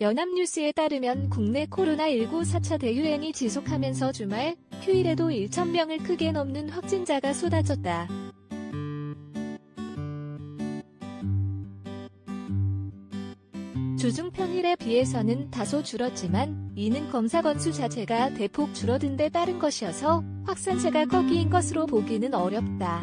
연합뉴스에 따르면 국내 코로나19 4차 대유행이 지속하면서 주말, 휴일에도 1,000명을 크게 넘는 확진자가 쏟아졌다. 주중 평일에 비해서는 다소 줄었지만 이는 검사 건수 자체가 대폭 줄어든 데 따른 것이어서 확산세가 꺾인 것으로 보기는 어렵다.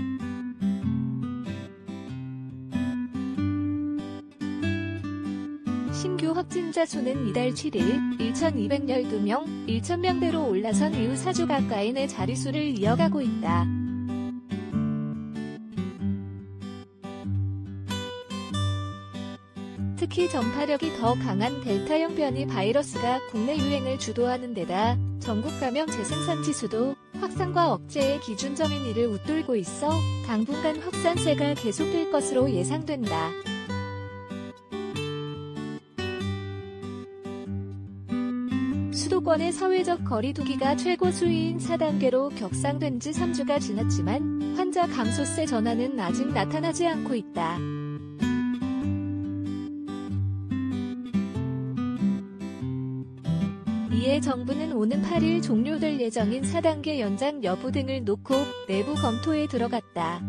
신규 확진자 수는 이달 7일 1,212명, 1,000명대로 올라선 이후 4주 가까이 내 자릿수를 이어가고 있다. 특히 전파력이 더 강한 델타형 변이 바이러스가 국내 유행을 주도하는 데다 전국 감염 재생산 지수도 확산과 억제의 기준점인 1을 웃돌고 있어 당분간 확산세가 계속될 것으로 예상된다. 수도권의 사회적 거리두기가 최고 수위인 4단계로 격상된 지 3주가 지났지만 환자 감소세 전환은 아직 나타나지 않고 있다. 이에 정부는 오는 8일 종료될 예정인 4단계 연장 여부 등을 놓고 내부 검토에 들어갔다.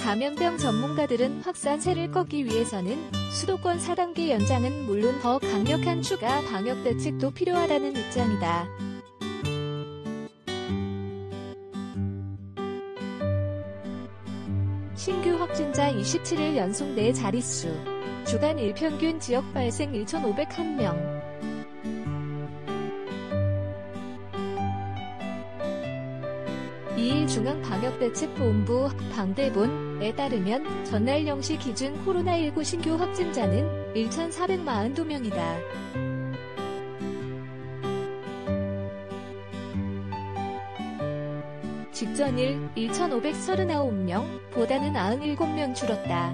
감염병 전문가들은 확산세를 꺾기 위해서는 수도권 4단계 연장은 물론 더 강력한 추가 방역 대책도 필요하다는 입장이다. 신규 확진자 27일 연속 내 자릿수, 주간 일평균 지역 발생 1,501명. 이일 중앙방역대책본부 방대본에 따르면 전날 0시 기준 코로나19 신규 확진자는 1,442명이다. 직전일 1,539명보다는 97명 줄었다.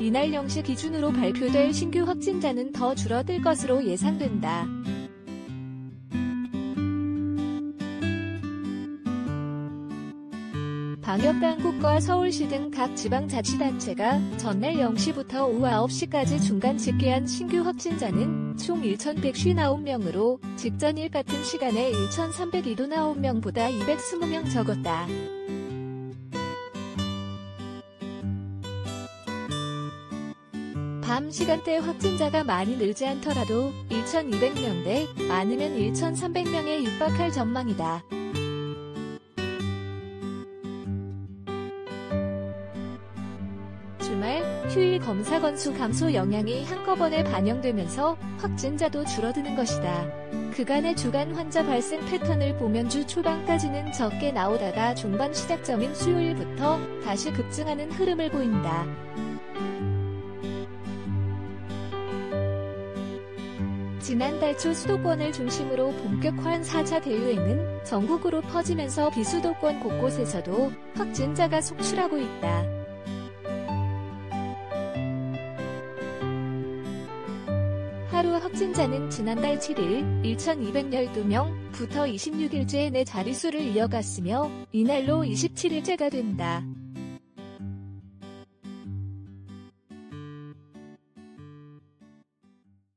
이날 0시 기준으로 발표될 신규 확진자는 더 줄어들 것으로 예상된다. 방역당국과 서울시 등 각 지방자치단체가 전날 0시부터 오후 9시까지 중간 집계한 신규 확진자는 총 1,159명으로 직전일 같은 시간에 1,329명보다 220명 적었다. 밤 시간대 확진자가 많이 늘지 않더라도 1,200명대, 많으면 1,300명에 육박할 전망이다. 주말, 휴일 검사 건수 감소 영향이 한꺼번에 반영되면서 확진자도 줄어드는 것이다. 그간의 주간 환자 발생 패턴을 보면 주 초반까지는 적게 나오다가 중반 시작점인 수요일부터 다시 급증하는 흐름을 보인다. 지난달 초 수도권을 중심으로 본격화한 4차 대유행은 전국으로 퍼지면서 비수도권 곳곳에서도 확진자가 속출하고 있다. 하루 확진자는 지난달 7일 1,212명부터 26일째 내 자릿수를 이어갔으며 이날로 27일째가 된다.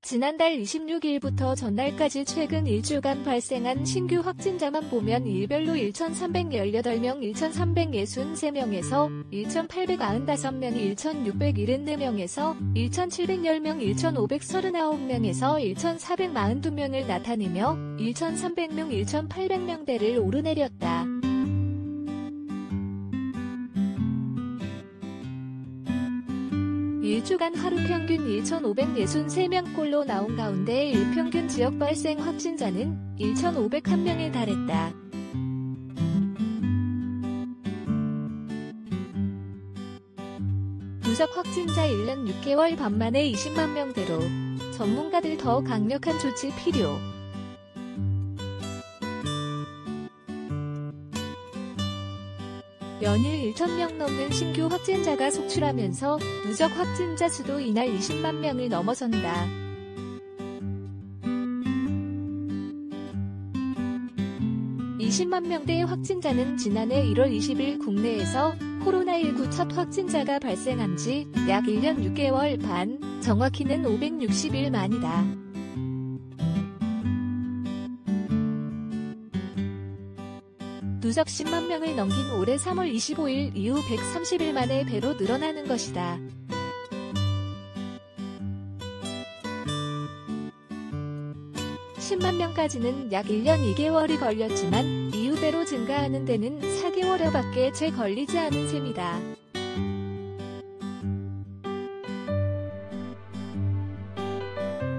지난달 26일부터 전날까지 최근 일주일간 발생한 신규 확진자만 보면 일별로 1,318명, 1,363명에서 1,895명이 1,674명에서 1,710명, 1,539명에서 1,442명을 나타내며 1,300명, 1,800명대를 오르내렸다. 일주간 하루 평균 1,563명꼴로 나온 가운데 일평균 지역 발생 확진자는 1,501명에 달했다. 누적 확진자 1년 6개월 반 만에 20만 명대로 전문가들 더 강력한 조치 필요. 연일 1,000명 넘는 신규 확진자가 속출하면서 누적 확진자 수도 이날 20만 명을 넘어선다. 20만 명대의 확진자는 지난해 1월 20일 국내에서 코로나19 첫 확진자가 발생한 지 약 1년 6개월 반, 정확히는 561만이다. 누적 10만 명을 넘긴 올해 3월 25일 이후 130일 만에 배로 늘어나는 것이다. (10만 명까지는 약 1년 2개월이 걸렸지만 이후 배로 증가하는 데는 4개월여밖에 채 걸리지 않은 셈이다.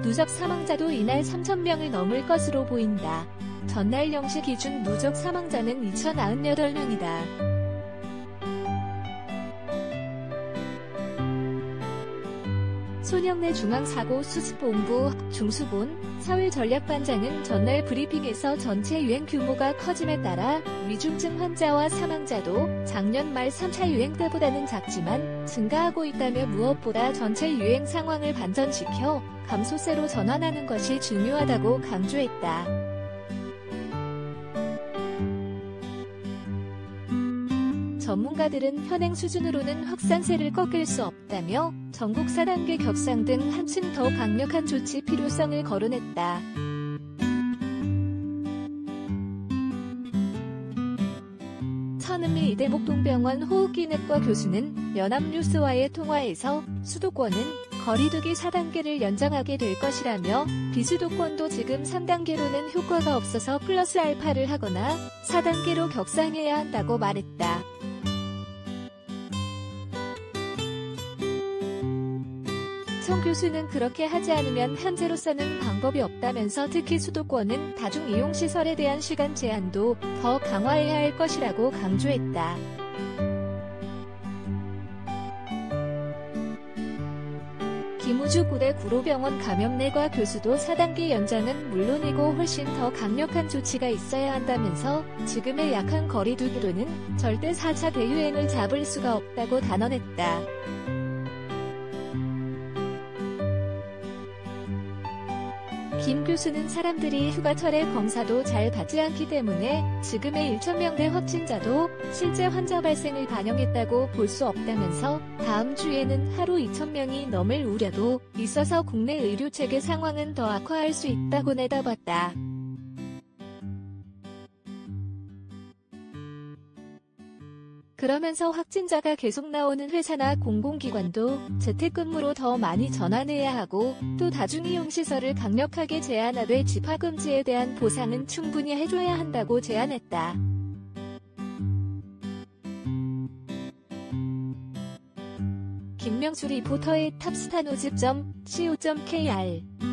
누적 사망자도 이날 3,000명을 넘을 것으로 보인다. 전날 0시 기준 누적 사망자는 2,098명이다. 손영래 중앙사고수습본부 중수본 사회전략반장은 전날 브리핑에서 전체 유행 규모가 커짐에 따라 위중증 환자와 사망자도 작년 말 3차 유행 때보다는 작지만 증가하고 있다며 무엇보다 전체 유행 상황을 반전시켜 감소세로 전환하는 것이 중요하다고 강조했다. 전문가들은 현행 수준으로는 확산세를 꺾을 수 없다며 전국 4단계 격상 등 한층 더 강력한 조치 필요성을 거론했다. 천은미 이대목동병원 호흡기내과 교수는 연합뉴스와의 통화에서 수도권은 거리두기 4단계를 연장하게 될 것이라며 비수도권도 지금 3단계로는 효과가 없어서 플러스 알파를 하거나 4단계로 격상해야 한다고 말했다. 청 교수는 그렇게 하지 않으면 현재로서는 방법이 없다면서 특히 수도권은 다중이용시설에 대한 시간 제한도 더 강화해야 할 것이라고 강조했다. 김우주 고대 구로병원 감염내과 교수도 4단계 연장은 물론이고 훨씬 더 강력한 조치가 있어야 한다면서 지금의 약한 거리두기로는 절대 4차 대유행을 잡을 수가 없다고 단언했다. 김 교수는 사람들이 휴가철에 검사도 잘 받지 않기 때문에 지금의 1,000명대 확진자도 실제 환자 발생을 반영했다고 볼 수 없다면서 다음 주에는 하루 2,000명이 넘을 우려도 있어서 국내 의료체계 상황은 더 악화할 수 있다고 내다봤다. 그러면서 확진자가 계속 나오는 회사나 공공기관도 재택근무로 더 많이 전환해야 하고 또 다중이용시설을 강력하게 제한하되 집합금지에 대한 보상은 충분히 해줘야 한다고 제안했다. 김명수 리포터의 탑스타노즈.co.kr